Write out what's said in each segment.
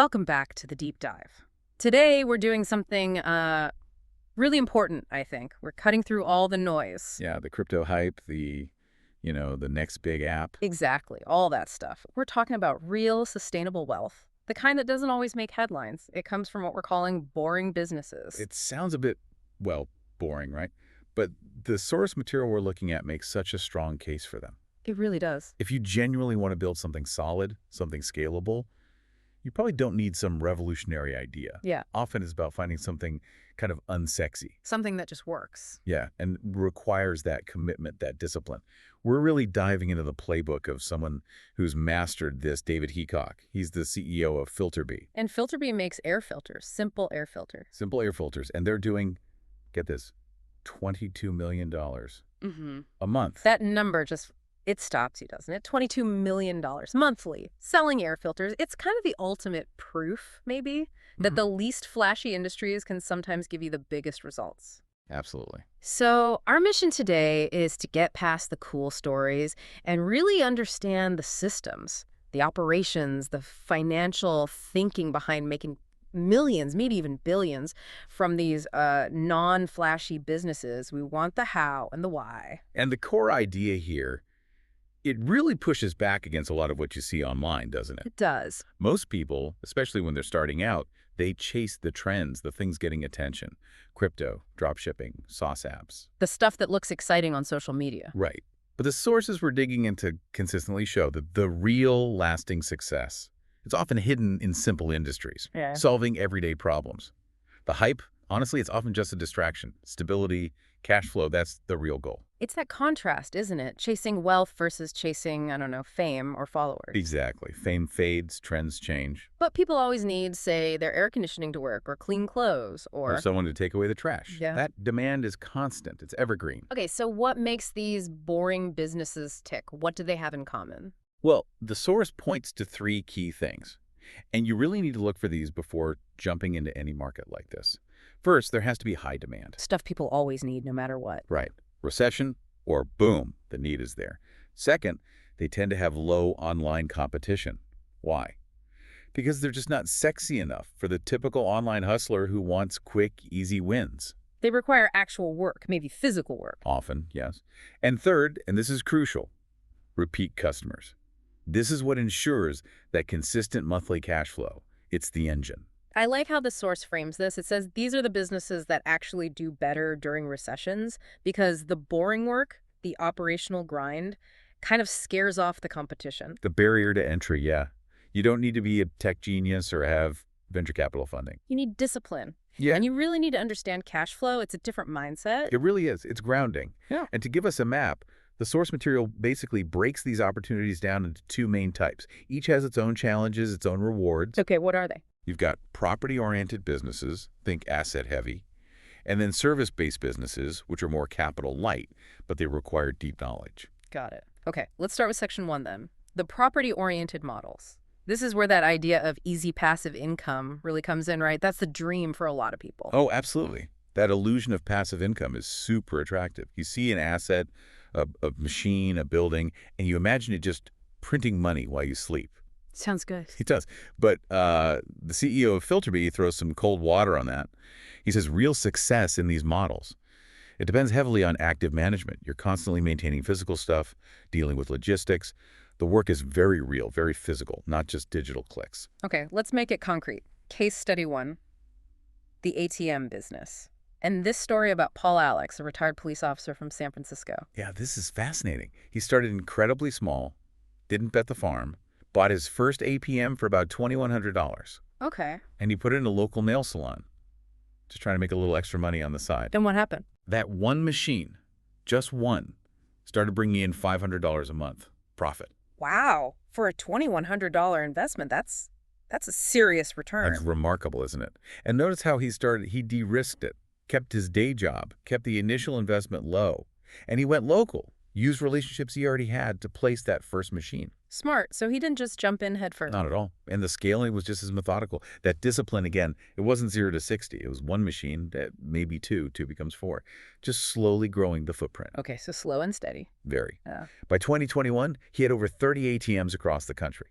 Welcome back to the deep dive. Today, we're doing something really important, I think. We're cutting through all the noise. Yeah, the crypto hype, the next big app. Exactly, all that stuff. We're talking about real sustainable wealth, the kind that doesn't always make headlines. It comes from what we're calling boring businesses. It sounds a bit, well, boring, right? But the source material we're looking at makes such a strong case for them. It really does. If you genuinely want to build something solid, something scalable, you probably don't need some revolutionary idea. Yeah. Often it's about finding something kind of unsexy. Something that just works. Yeah, and requires that commitment, that discipline. We're really diving into the playbook of someone who's mastered this, David Heacock. He's the CEO of FilterBee. And FilterBee makes air filters, simple air filters. Simple air filters. And they're doing, get this, $22 million a month. That number just, it stops you, doesn't it? $22 million monthly, selling air filters. It's kind of the ultimate proof, maybe, that the least flashy industries can sometimes give you the biggest results. Absolutely. So our mission today is to get past the cool stories and really understand the systems, the operations, the financial thinking behind making millions, maybe even billions from these non-flashy businesses. We want the how and the why. And the core idea here, it really pushes back against a lot of what you see online, doesn't it? It does. Most people, especially when they're starting out, they chase the trends, the things getting attention. Crypto, dropshipping, sauce apps. The stuff that looks exciting on social media. Right. But the sources we're digging into consistently show that the real lasting success, it's often hidden in simple industries, solving everyday problems. The hype, honestly, it's often just a distraction. Stability, cash flow, that's the real goal. It's that contrast, isn't it? Chasing wealth versus chasing, I don't know, fame or followers. Exactly. Fame fades, trends change. But people always need, say, their air conditioning to work or clean clothes Or someone to take away the trash. Yeah. That demand is constant. It's evergreen. Okay, so what makes these boring businesses tick? What do they have in common? Well, the source points to three key things. And you really need to look for these before jumping into any market like this. First, there has to be high demand. Stuff people always need no matter what. Right. Recession or boom, the need is there. Second, they tend to have low online competition. Why? Because they're just not sexy enough for the typical online hustler who wants quick, easy wins. They require actual work, maybe physical work. Often, yes. And third, and this is crucial, repeat customers. This is what ensures that consistent monthly cash flow. It's the engine. I like how the source frames this. It says these are the businesses that actually do better during recessions because the boring work, the operational grind, kind of scares off the competition. The barrier to entry, yeah. You don't need to be a tech genius or have venture capital funding. You need discipline. Yeah. And you really need to understand cash flow. It's a different mindset. It really is. It's grounding. Yeah. And to give us a map, the source material basically breaks these opportunities down into two main types. Each has its own challenges, its own rewards. Okay, what are they? You've got property-oriented businesses, think asset-heavy, and then service-based businesses, which are more capital-light, but they require deep knowledge. Got it. Okay, let's start with section 1 then. The property-oriented models. This is where that idea of easy passive income really comes in, right? That's the dream for a lot of people. Oh, absolutely. That illusion of passive income is super attractive. You see an asset, a machine, a building, and you imagine it just printing money while you sleep. Sounds good. He does. But the CEO of FilterBee throws some cold water on that. He says real success in these models, it depends heavily on active management. You're constantly maintaining physical stuff, dealing with logistics. The work is very real, very physical, not just digital clicks. Okay, let's make it concrete. Case study 1, the ATM business. And this story about Paul Alex, a retired police officer from San Francisco. Yeah, this is fascinating. He started incredibly small, didn't bet the farm, bought his first APM for about $2,100. Okay. And he put it in a local nail salon, just trying to make a little extra money on the side. Then what happened? That one machine, just one, started bringing in $500 a month profit. Wow. For a $2,100 investment, that's a serious return. That's remarkable, isn't it? And notice how he de-risked it, kept his day job, kept the initial investment low, and he went local, used relationships he already had to place that first machine. Smart. So he didn't just jump in head first. Not at all. And the scaling was just as methodical. That discipline, again, it wasn't 0 to 60. It was one machine, maybe two becomes 4. Just slowly growing the footprint. Okay, so slow and steady. Very. Yeah. By 2021, he had over 30 ATMs across the country.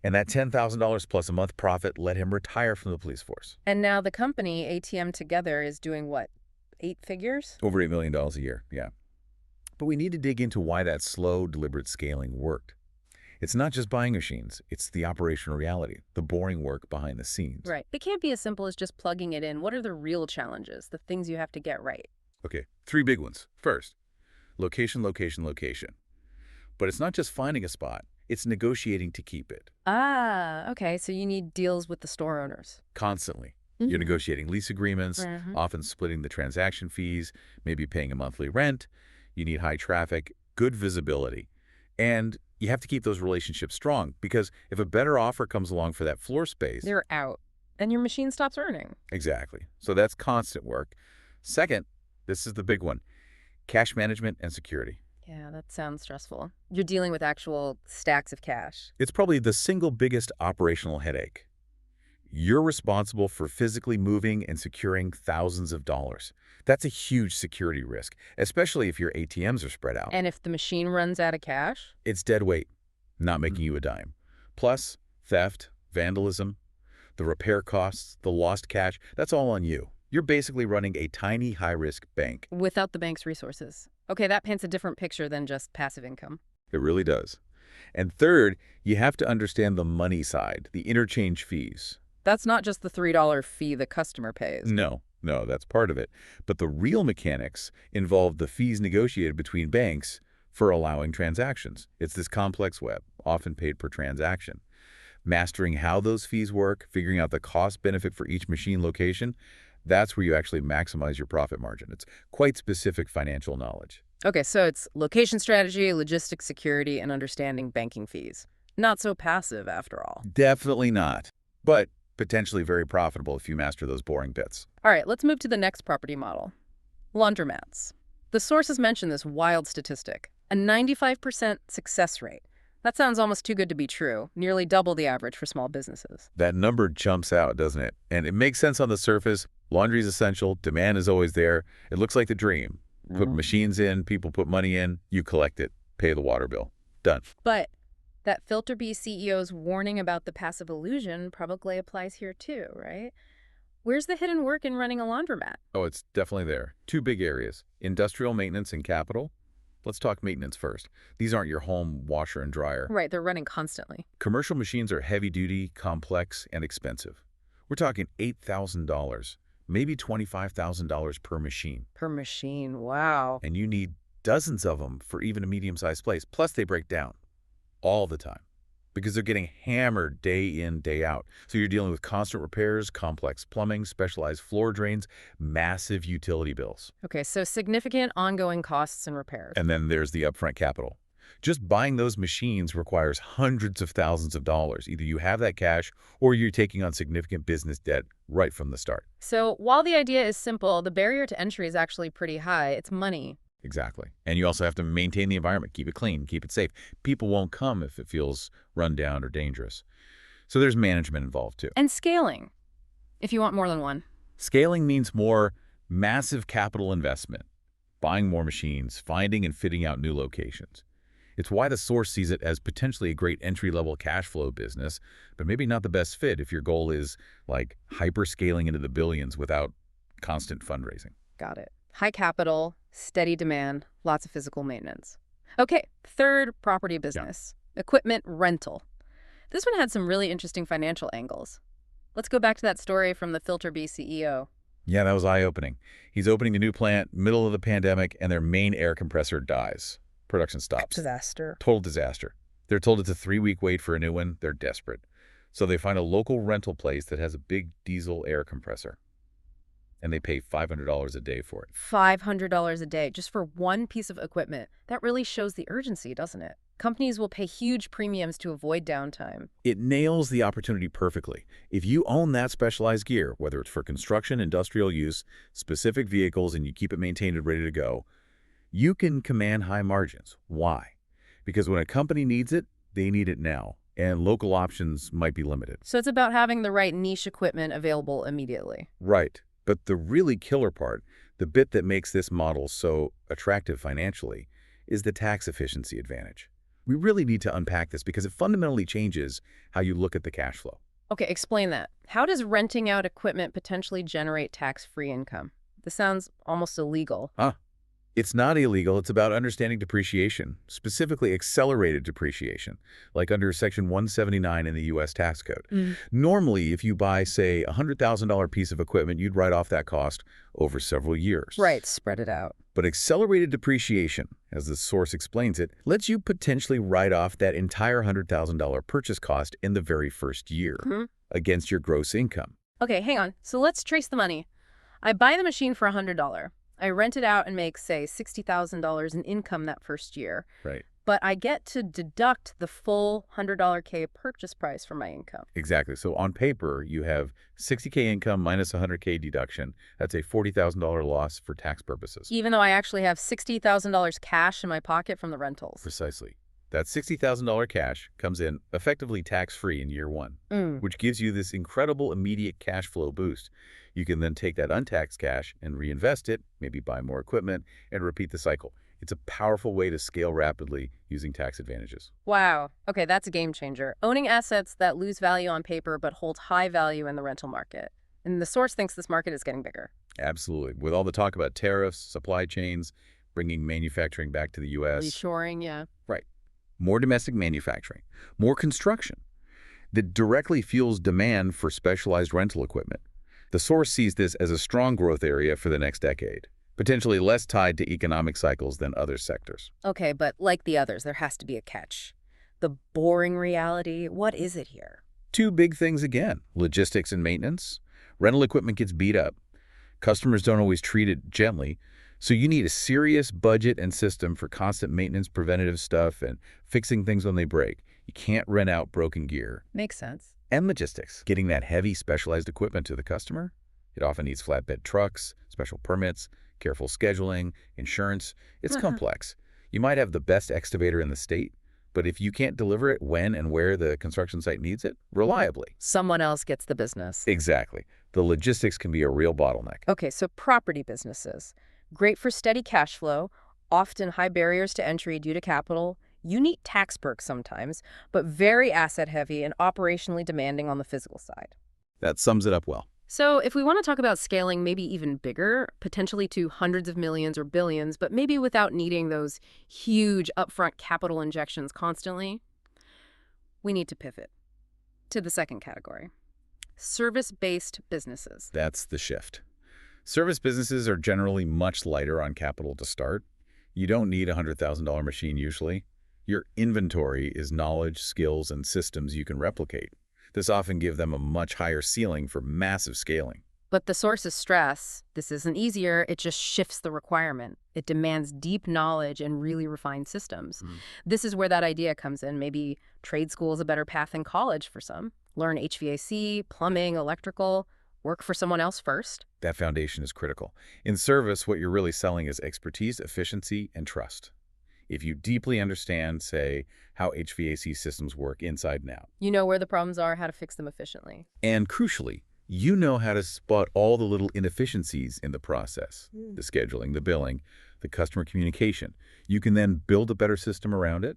And that $10,000 plus a month profit let him retire from the police force. And now the company, ATM Together, is doing what, 8 figures? Over $8 million a year, yeah. But we need to dig into why that slow, deliberate scaling worked. It's not just buying machines, it's the operational reality, the boring work behind the scenes. Right. It can't be as simple as just plugging it in. What are the real challenges, the things you have to get right? Okay, 3 big ones. First, location, location, location. But it's not just finding a spot, it's negotiating to keep it. Ah, okay. So you need deals with the store owners. Constantly. You're negotiating lease agreements, Mhm. often splitting the transaction fees, maybe paying a monthly rent. You need high traffic, good visibility. And you have to keep those relationships strong because if a better offer comes along for that floor space. They're out. And your machine stops earning. Exactly. So that's constant work. Second, this is the big one, cash management and security. Yeah, that sounds stressful. You're dealing with actual stacks of cash. It's probably the single biggest operational headache. You're responsible for physically moving and securing thousands of dollars. That's a huge security risk, especially if your ATMs are spread out. And if the machine runs out of cash? It's dead weight, not making you a dime. Plus, theft, vandalism, the repair costs, the lost cash, that's all on you. You're basically running a tiny high-risk bank. Without the bank's resources. Okay, that paints a different picture than just passive income. It really does. And third, you have to understand the money side, the interchange fees. That's not just the $3 fee the customer pays. No, that's part of it. But the real mechanics involve the fees negotiated between banks for allowing transactions. It's this complex web, often paid per transaction. Mastering how those fees work, figuring out the cost benefit for each machine location, that's where you actually maximize your profit margin. It's quite specific financial knowledge. Okay, so it's location strategy, logistics security, and understanding banking fees. Not so passive, after all. Definitely not, but potentially very profitable if you master those boring bits. All right, let's move to the next property model. Laundromats. The sources mention this wild statistic, a 95% success rate. That sounds almost too good to be true, nearly double the average for small businesses. That number jumps out, doesn't it? And it makes sense on the surface. Laundry is essential. Demand is always there. It looks like the dream. Put machines in, people put money in, you collect it, pay the water bill. Done. But that Filter-B CEO's warning about the passive illusion probably applies here too, right? Where's the hidden work in running a laundromat? Oh, it's definitely there. 2 big areas, industrial maintenance and capital. Let's talk maintenance first. These aren't your home washer and dryer. Right, they're running constantly. Commercial machines are heavy-duty, complex, and expensive. We're talking $8,000, maybe $25,000 per machine. Per machine, wow. And you need dozens of them for even a medium-sized place. Plus, they break down all the time because they're getting hammered day in, day out. So you're dealing with constant repairs, complex plumbing, specialized floor drains, massive utility bills. Okay, so significant ongoing costs and repairs. And then there's the upfront capital. Just buying those machines requires hundreds of thousands of dollars. Either you have that cash or you're taking on significant business debt right from the start. So while the idea is simple, the barrier to entry is actually pretty high. It's money. Exactly. And you also have to maintain the environment, keep it clean, keep it safe. People won't come if it feels run down or dangerous. So there's management involved too. And scaling, if you want more than one. Scaling means more massive capital investment, buying more machines, finding and fitting out new locations. It's why the source sees it as potentially a great entry-level cash flow business, but maybe not the best fit if your goal is like hyper-scaling into the billions without constant fundraising. Got it. High capital, steady demand, lots of physical maintenance. Okay, third property business, equipment rental. This one had some really interesting financial angles. Let's go back to that story from the Filter-B CEO. Yeah, that was eye-opening. He's opening a new plant, middle of the pandemic, and their main air compressor dies. Production stops. Disaster. Total disaster. They're told it's a 3-week wait for a new one. They're desperate. So they find a local rental place that has a big diesel air compressor. And they pay $500 a day for it. $500 a day just for one piece of equipment. That really shows the urgency, doesn't it? Companies will pay huge premiums to avoid downtime. It nails the opportunity perfectly. If you own that specialized gear, whether it's for construction, industrial use, specific vehicles, and you keep it maintained and ready to go, you can command high margins. Why? Because when a company needs it, they need it now, and local options might be limited. So it's about having the right niche equipment available immediately. Right. But the really killer part, the bit that makes this model so attractive financially, is the tax efficiency advantage. We really need to unpack this because it fundamentally changes how you look at the cash flow. Okay, explain that. How does renting out equipment potentially generate tax-free income? This sounds almost illegal. Huh? It's not illegal. It's about understanding depreciation, specifically accelerated depreciation, like under Section 179 in the U.S. tax code. Mm. Normally, if you buy, say, a $100,000 piece of equipment, you'd write off that cost over several years. Right, spread it out. But accelerated depreciation, as the source explains it, lets you potentially write off that entire $100,000 purchase cost in the very first year against your gross income. Okay, hang on. So let's trace the money. I buy the machine for $100. I rent it out and make, say, $60,000 in income that first year. Right. But I get to deduct the full $100K purchase price from my income. Exactly. So on paper, you have $60K income minus $100K deduction. That's a $40,000 loss for tax purposes. Even though I actually have $60,000 cash in my pocket from the rentals. Precisely. That $60,000 cash comes in effectively tax-free in year one, which gives you this incredible immediate cash flow boost. You can then take that untaxed cash and reinvest it, maybe buy more equipment, and repeat the cycle. It's a powerful way to scale rapidly using tax advantages. Wow. Okay, that's a game changer. Owning assets that lose value on paper but hold high value in the rental market. And the source thinks this market is getting bigger. Absolutely. With all the talk about tariffs, supply chains, bringing manufacturing back to the U.S. Reshoring, yeah. Right. More domestic manufacturing, more construction that directly fuels demand for specialized rental equipment. The source sees this as a strong growth area for the next decade, potentially less tied to economic cycles than other sectors. Okay, but like the others, there has to be a catch. The boring reality, what is it here? Two big things again, logistics and maintenance. Rental equipment gets beat up. Customers don't always treat it gently, so you need a serious budget and system for constant maintenance, preventative stuff, and fixing things when they break. You can't rent out broken gear. Makes sense. And logistics, getting that heavy specialized equipment to the customer. It often needs flatbed trucks, special permits, careful scheduling, insurance. It's complex. You might have the best excavator in the state, but if you can't deliver it when and where the construction site needs it, reliably. Someone else gets the business. Exactly. The logistics can be a real bottleneck. Okay, so property businesses. Great for steady cash flow, often high barriers to entry due to capital, unique tax perks sometimes, but very asset-heavy and operationally demanding on the physical side. That sums it up well. So if we want to talk about scaling maybe even bigger, potentially to hundreds of millions or billions, but maybe without needing those huge upfront capital injections constantly, we need to pivot to the second category, service-based businesses. That's the shift. Service businesses are generally much lighter on capital to start. You don't need a $100,000 machine usually. Your inventory is knowledge, skills, and systems you can replicate. This often gives them a much higher ceiling for massive scaling. But the sources stress, this isn't easier, it just shifts the requirement. It demands deep knowledge and really refined systems. This is where that idea comes in. Maybe trade school is a better path than college for some. Learn HVAC, plumbing, electrical, work for someone else first. That foundation is critical. In service, what you're really selling is expertise, efficiency, and trust. If you deeply understand, say, how HVAC systems work inside and out. You know where the problems are, how to fix them efficiently. And crucially, you know how to spot all the little inefficiencies in the process, the scheduling, the billing, the customer communication. You can then build a better system around it,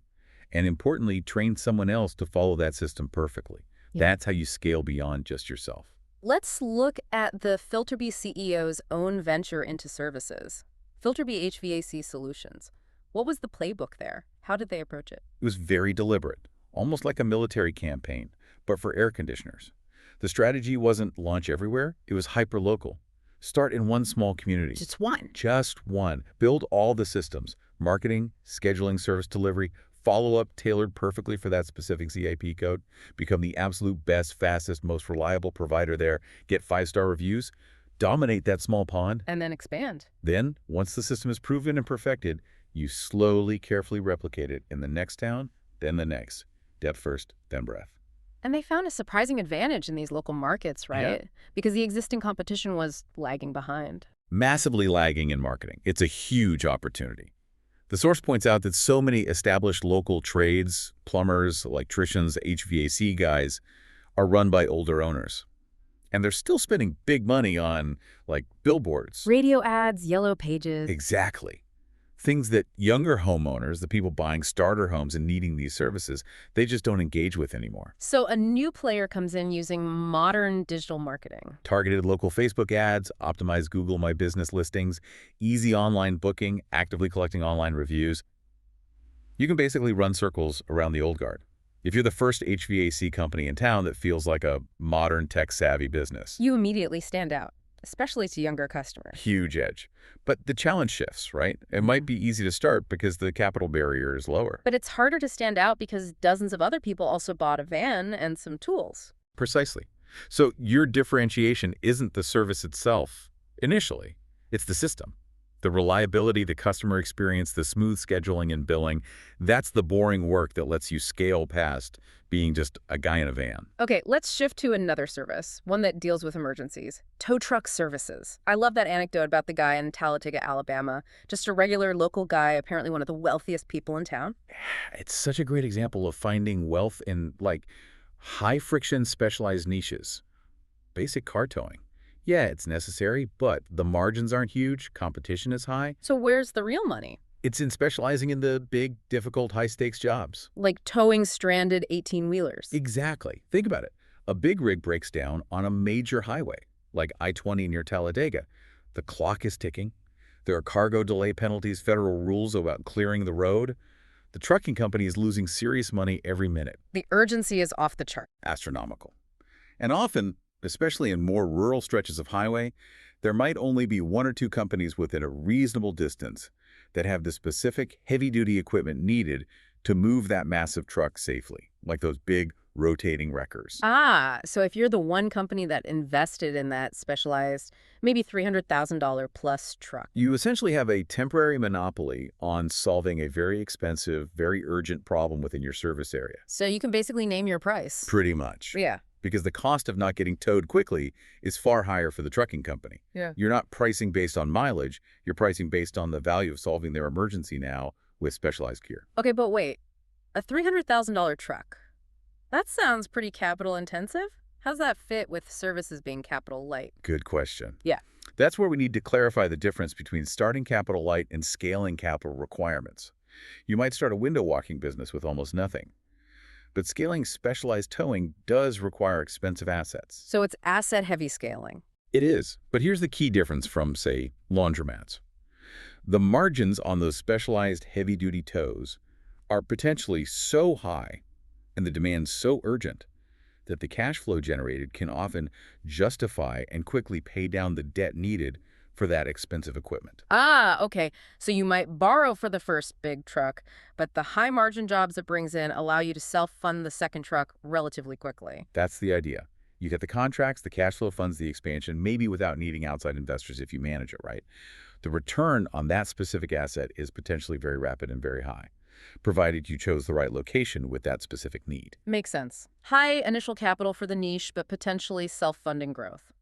and importantly, train someone else to follow that system perfectly. That's how you scale beyond just yourself. Let's look at the Filterbee CEO's own venture into services. Filterbee HVAC Solutions. What was the playbook there? How did they approach it? It was very deliberate, almost like a military campaign, but for air conditioners. The strategy wasn't launch everywhere, it was hyper-local. Start in one small community. Just one. Just one. Build all the systems, marketing, scheduling, service delivery, follow-up tailored perfectly for that specific ZIP code, become the absolute best, fastest, most reliable provider there, get 5-star reviews, dominate that small pond. And then expand. Then, once the system is proven and perfected, you slowly, carefully replicate it in the next town, then the next. Depth first, then breadth. And they found a surprising advantage in these local markets, right? Yeah. Because the existing competition was lagging behind. Massively lagging in marketing. It's a huge opportunity. The source points out that so many established local trades, plumbers, electricians, HVAC guys, are run by older owners. And they're still spending big money on, billboards. Radio ads, yellow pages. Exactly. Things that younger homeowners, the people buying starter homes and needing these services, they just don't engage with anymore. So a new player comes in using modern digital marketing. Targeted local Facebook ads, optimized Google My Business listings, easy online booking, actively collecting online reviews. You can basically run circles around the old guard. If you're the first HVAC company in town that feels like a modern tech-savvy business, You immediately stand out, especially to younger customers. huge edge. But the challenge shifts, right? It might be easy to start because the capital barrier is lower. But it's harder to stand out because dozens of other people also bought a van and some tools. Precisely. So your differentiation isn't the service itself initially. It's the system. The reliability, the customer experience, the smooth scheduling and billing, that's the boring work that lets you scale past being just a guy in a van. Okay, let's shift to another service, one that deals with emergencies. Tow truck services. I love that anecdote about the guy in Talladega, Alabama. Just a regular local guy, apparently one of the wealthiest people in town. It's such a great example of finding wealth in, like, high-friction specialized niches. Basic car towing. Yeah, it's necessary, but the margins aren't huge, competition is high. So where's the real money? It's in specializing in the big, difficult, high-stakes jobs. Like towing stranded 18-wheelers. Exactly. Think about it. A big rig breaks down on a major highway, like I-20 near Talladega. The clock is ticking. There are cargo delay penalties, federal rules about clearing the road. The trucking company is losing serious money every minute. The urgency is off the chart. Astronomical. And often, especially in more rural stretches of highway, there might only be one or two companies within a reasonable distance that have the specific heavy-duty equipment needed to move that massive truck safely, like those big rotating wreckers. Ah, so if you're the one company that invested in that specialized, maybe $300,000 plus truck. You essentially have a temporary monopoly on solving a very expensive, very urgent problem within your service area. So you can basically name your price. Pretty much. Yeah. Because the cost of not getting towed quickly is far higher for the trucking company. Yeah. You're not pricing based on mileage, you're pricing based on the value of solving their emergency now with specialized gear. Okay, but wait. A $300,000 truck. That sounds pretty capital intensive. How's that fit with services being capital light? Good question. Yeah. That's where we need to clarify the difference between starting capital light and scaling capital requirements. You might start a window walking business with almost nothing. But scaling specialized towing does require expensive assets. So it's asset-heavy scaling. It is. But here's the key difference from, say, laundromats. The margins on those specialized heavy-duty tows are potentially so high and the demand so urgent that the cash flow generated can often justify and quickly pay down the debt needed for that expensive equipment. Ah, okay. So you might borrow for the first big truck, but the high-margin jobs it brings in allow you to self-fund the second truck relatively quickly. That's the idea. You get the contracts, the cash flow funds the expansion, maybe without needing outside investors if you manage it right. The return on that specific asset is potentially very rapid and very high, provided you chose the right location with that specific need. Makes sense. High initial capital for the niche, but potentially self-funding growth.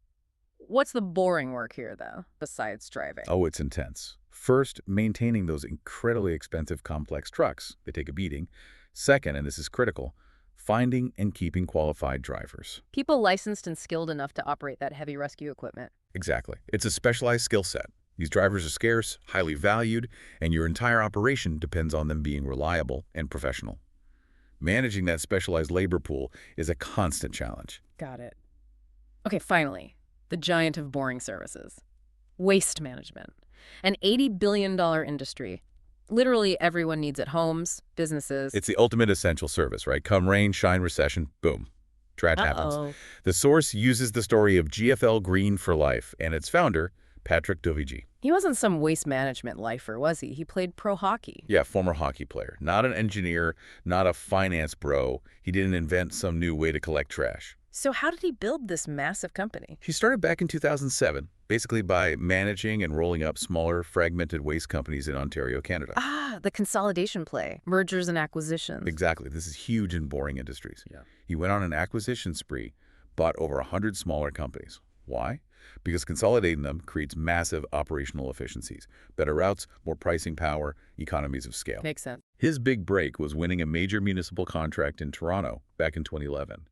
What's the boring work here, though, besides driving? Oh, it's intense. First, maintaining those incredibly expensive, complex trucks. They take a beating. Second, and this is critical, finding and keeping qualified drivers. People licensed and skilled enough to operate that heavy rescue equipment. Exactly. It's a specialized skill set. These drivers are scarce, highly valued, and your entire operation depends on them being reliable and professional. Managing that specialized labor pool is a constant challenge. Got it. Okay, finally, the giant of boring services. Waste management. An $80 billion industry. Literally everyone needs it. Homes, businesses. It's the ultimate essential service, right? Come rain, shine, recession, boom. Trash happens. The source uses the story of GFL Green for Life and its founder, Patrick Dovigi. He wasn't some waste management lifer, was he? He played pro hockey. Yeah, former hockey player. Not an engineer, not a finance bro. He didn't invent some new way to collect trash. So how did he build this massive company? He started back in 2007, basically by managing and rolling up smaller, fragmented waste companies in Ontario, Canada. Ah, the consolidation play. Mergers and acquisitions. Exactly. This is huge in boring industries. Yeah. He went on an acquisition spree, bought over 100 smaller companies. Why? Because consolidating them creates massive operational efficiencies, better routes, more pricing power, economies of scale. Makes sense. His big break was winning a major municipal contract in Toronto back in 2011.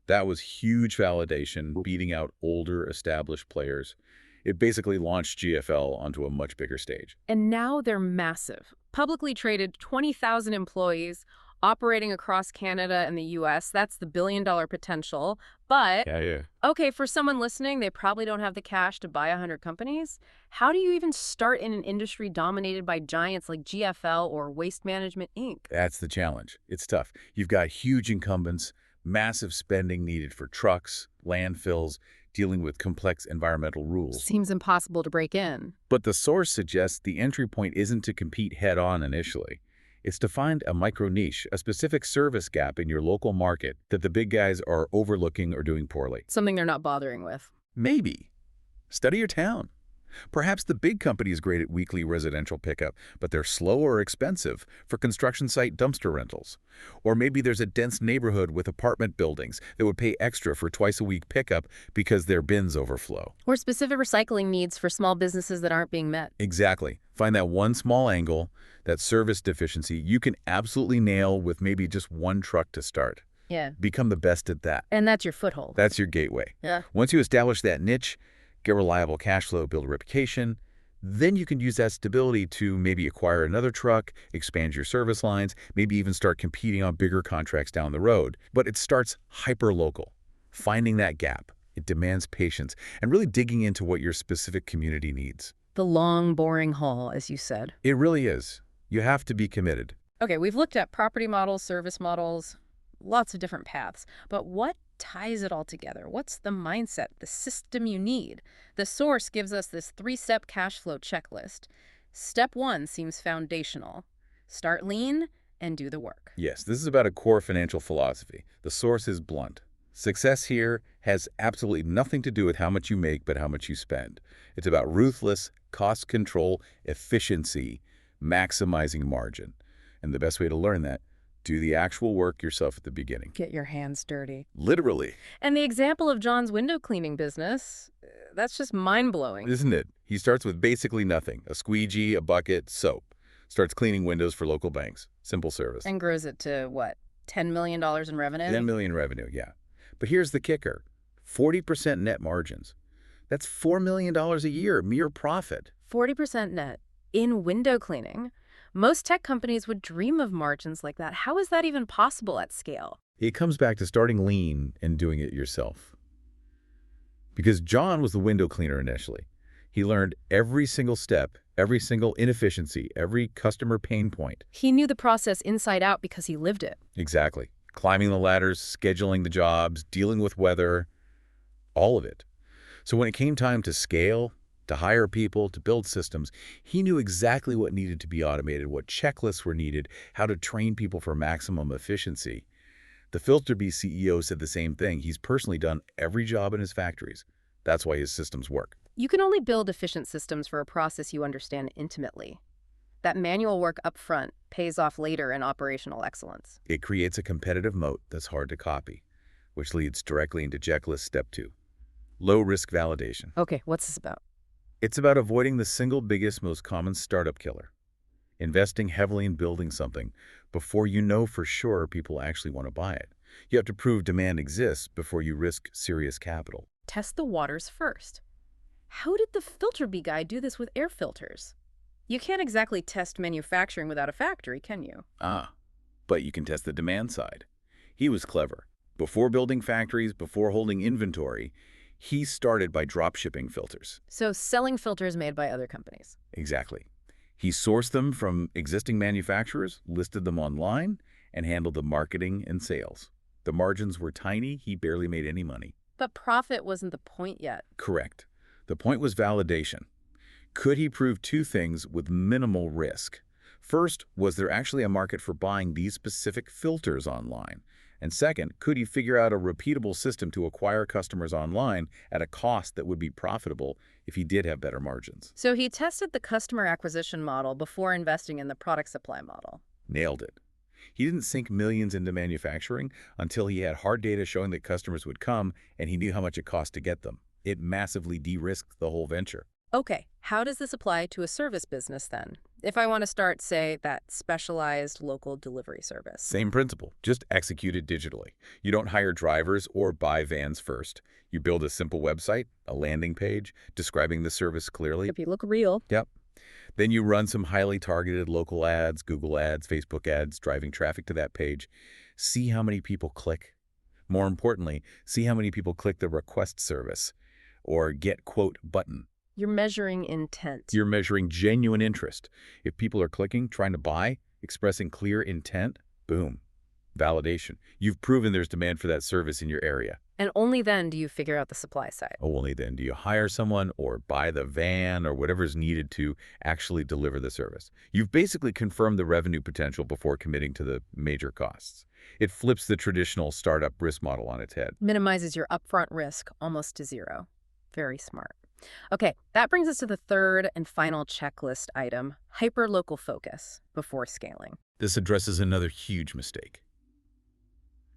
That was huge validation, beating out older, established players. It basically launched GFL onto a much bigger stage. And now they're massive. Publicly traded, 20,000 employees operating across Canada and the US. That's the billion-dollar potential. But, Yeah. okay, for someone listening, they probably don't have the cash to buy 100 companies. How do you even start in an industry dominated by giants like GFL or Waste Management, Inc.? That's the challenge. It's tough. You've got huge incumbents, massive spending needed for trucks, landfills, dealing with complex environmental rules. Seems impossible to break in. But the source suggests the entry point isn't to compete head-on initially. It's to find a micro-niche, a specific service gap in your local market that the big guys are overlooking or doing poorly. Something they're not bothering with. Maybe. Study your town. Perhaps the big company is great at weekly residential pickup, but they're slow or expensive for construction site dumpster rentals. Or maybe there's a dense neighborhood with apartment buildings that would pay extra for twice-a-week pickup because their bins overflow. Or specific recycling needs for small businesses that aren't being met. Exactly. Find that one small angle, that service deficiency you can absolutely nail with maybe just one truck to start. Yeah. Become the best at that. And that's your foothold. That's your gateway. Yeah. Once you establish that niche, get reliable cash flow, build a reputation, then you can use that stability to maybe acquire another truck, expand your service lines, maybe even start competing on bigger contracts down the road. But it starts hyper-local. Finding that gap. It demands patience and really digging into what your specific community needs. The long, boring haul, as you said. It really is. You have to be committed. Okay, we've looked at property models, service models, lots of different paths. But what ties it all together? What's the mindset, the system you need? The source gives us this 3-step cash flow checklist. Step 1 seems foundational. Start lean and do the work. Yes, this is about a core financial philosophy. The source is blunt. Success here has absolutely nothing to do with how much you make, but how much you spend. It's about ruthless cost control, efficiency, maximizing margin. And the best way to learn that, do the actual work yourself at the beginning. Get your hands dirty. Literally. And the example of John's window cleaning business, that's just mind-blowing. Isn't it? He starts with basically nothing. A squeegee, a bucket, soap. Starts cleaning windows for local banks. Simple service. And grows it to, what, $10 million in revenue? 10 million revenue, yeah. But here's the kicker. 40% net margins. That's $4 million a year, mere profit. 40% net in window cleaning. Most tech companies would dream of margins like that. How is that even possible at scale? It comes back to starting lean and doing it yourself. Because John was the window cleaner initially. He learned every single step, every single inefficiency, every customer pain point. He knew the process inside out because he lived it. Exactly. Climbing the ladders, scheduling the jobs, dealing with weather, all of it. So when it came time to scale, to hire people, to build systems, he knew exactly what needed to be automated, what checklists were needed, how to train people for maximum efficiency. The Filterbee CEO said the same thing. He's personally done every job in his factories. That's why his systems work. You can only build efficient systems for a process you understand intimately. That manual work up front pays off later in operational excellence. It creates a competitive moat that's hard to copy, which leads directly into checklist step 2. Low-risk validation. Okay, what's this about? It's about avoiding the single biggest, most common startup killer. Investing heavily in building something before you know for sure people actually want to buy it. You have to prove demand exists before you risk serious capital. Test the waters first. How did the Filterbee guy do this with air filters? You can't exactly test manufacturing without a factory, can you? But you can test the demand side. He was clever. Before building factories, before holding inventory, he started by drop shipping filters. So selling filters made by other companies. Exactly. He sourced them from existing manufacturers, listed them online, and handled the marketing and sales. The margins were tiny. He barely made any money. But profit wasn't the point yet. Correct. The point was validation. Could he prove two things with minimal risk? First, was there actually a market for buying these specific filters online? And second, could he figure out a repeatable system to acquire customers online at a cost that would be profitable if he did have better margins? So he tested the customer acquisition model before investing in the product supply model. Nailed it. He didn't sink millions into manufacturing until he had hard data showing that customers would come and he knew how much it cost to get them. It massively de-risked the whole venture. Okay, how does this apply to a service business then? If I want to start, say, that specialized local delivery service. Same principle, just execute it digitally. You don't hire drivers or buy vans first. You build a simple website, a landing page, describing the service clearly. If you look real. Yep. Then you run some highly targeted local ads, Google ads, Facebook ads, driving traffic to that page. See how many people click. More importantly, see how many people click the request service or get quote button. You're measuring intent. You're measuring genuine interest. If people are clicking, trying to buy, expressing clear intent, boom, validation. You've proven there's demand for that service in your area. And only then do you figure out the supply side. Only then do you hire someone or buy the van or whatever's needed to actually deliver the service. You've basically confirmed the revenue potential before committing to the major costs. It flips the traditional startup risk model on its head. Minimizes your upfront risk almost to zero. Very smart. Okay, that brings us to the third and final checklist item, hyper-local focus before scaling. This addresses another huge mistake.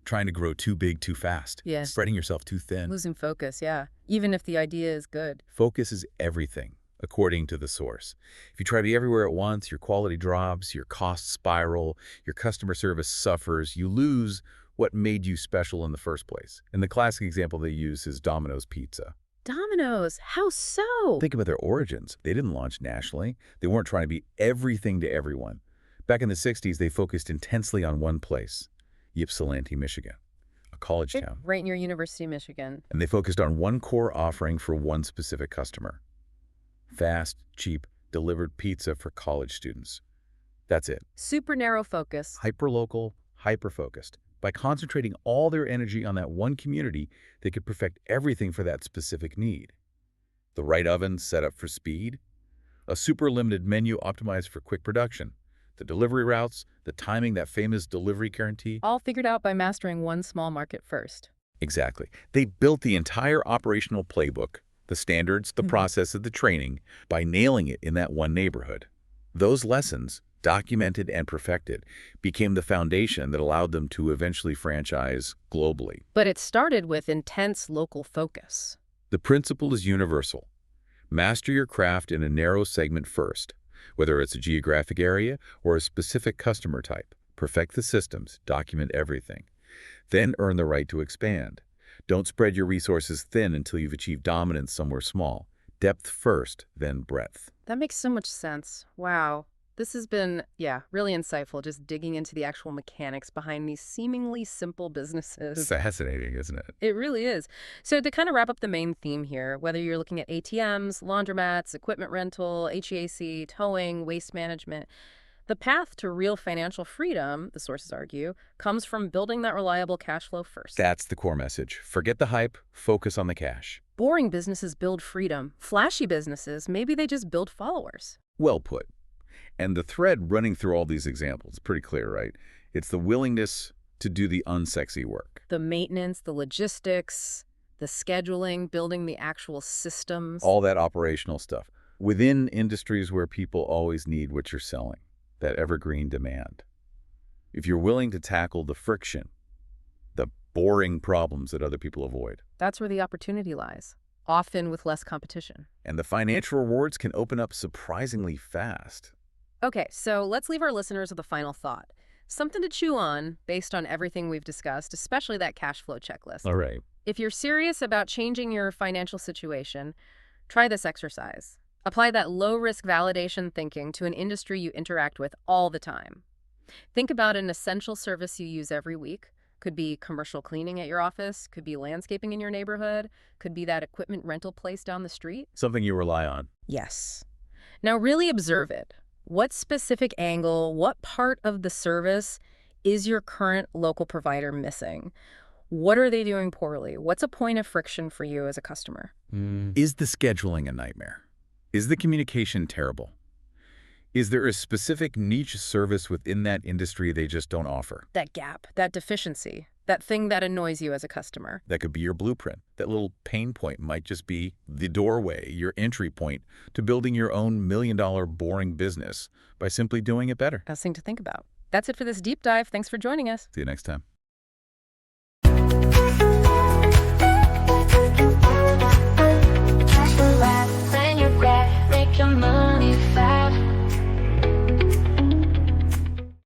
Trying to grow too big too fast. Yes. Spreading yourself too thin. Losing focus, yeah. Even if the idea is good. Focus is everything, according to the source. If you try to be everywhere at once, your quality drops, your costs spiral, your customer service suffers, you lose what made you special in the first place. And the classic example they use is Domino's Pizza. Domino's? How so? Think about their origins. They didn't launch nationally. They weren't trying to be everything to everyone. Back in the 60s, they focused intensely on one place, Ypsilanti, Michigan, a college town. Right near University of Michigan. And they focused on one core offering for one specific customer. Fast, cheap, delivered pizza for college students. That's it. Super narrow focus. Hyper-local, hyper-focused. By concentrating all their energy on that one community, they could perfect everything for that specific need. The right oven set up for speed, a super limited menu optimized for quick production, the delivery routes, the timing, that famous delivery guarantee. All figured out by mastering one small market first. Exactly. They built the entire operational playbook, the standards, the processes, the training, by nailing it in that one neighborhood. Those lessons, documented and perfected, became the foundation that allowed them to eventually franchise globally. But it started with intense local focus. The principle is universal. Master your craft in a narrow segment first, whether it's a geographic area or a specific customer type. Perfect the systems, document everything. Then earn the right to expand. Don't spread your resources thin until you've achieved dominance somewhere small. Depth first, then breadth. That makes so much sense. Wow. This has been, really insightful, just digging into the actual mechanics behind these seemingly simple businesses. Fascinating, isn't it? It really is. So to kind of wrap up the main theme here, whether you're looking at ATMs, laundromats, equipment rental, HVAC, towing, waste management, the path to real financial freedom, the sources argue, comes from building that reliable cash flow first. That's the core message. Forget the hype, focus on the cash. Boring businesses build freedom. Flashy businesses, maybe they just build followers. Well put. And the thread running through all these examples is pretty clear, right? It's the willingness to do the unsexy work. The maintenance, the logistics, the scheduling, building the actual systems. All that operational stuff. Within industries where people always need what you're selling, that evergreen demand. If you're willing to tackle the friction, the boring problems that other people avoid. That's where the opportunity lies, often with less competition. And the financial rewards can open up surprisingly fast. Okay, so let's leave our listeners with a final thought. Something to chew on based on everything we've discussed, especially that cash flow checklist. All right. If you're serious about changing your financial situation, try this exercise. Apply that low-risk validation thinking to an industry you interact with all the time. Think about an essential service you use every week. Could be commercial cleaning at your office, could be landscaping in your neighborhood, could be that equipment rental place down the street. Something you rely on. Yes. Now really observe it. What specific angle, what part of the service is your current local provider missing? What are they doing poorly? What's a point of friction for you as a customer? Is the scheduling a nightmare? Is the communication terrible? Is there a specific niche service within that industry they just don't offer? That gap, that deficiency, that thing that annoys you as a customer. That could be your blueprint. That little pain point might just be the doorway, your entry point to building your own million-dollar boring business by simply doing it better. That's something to think about. That's it for this deep dive. Thanks for joining us. See you next time.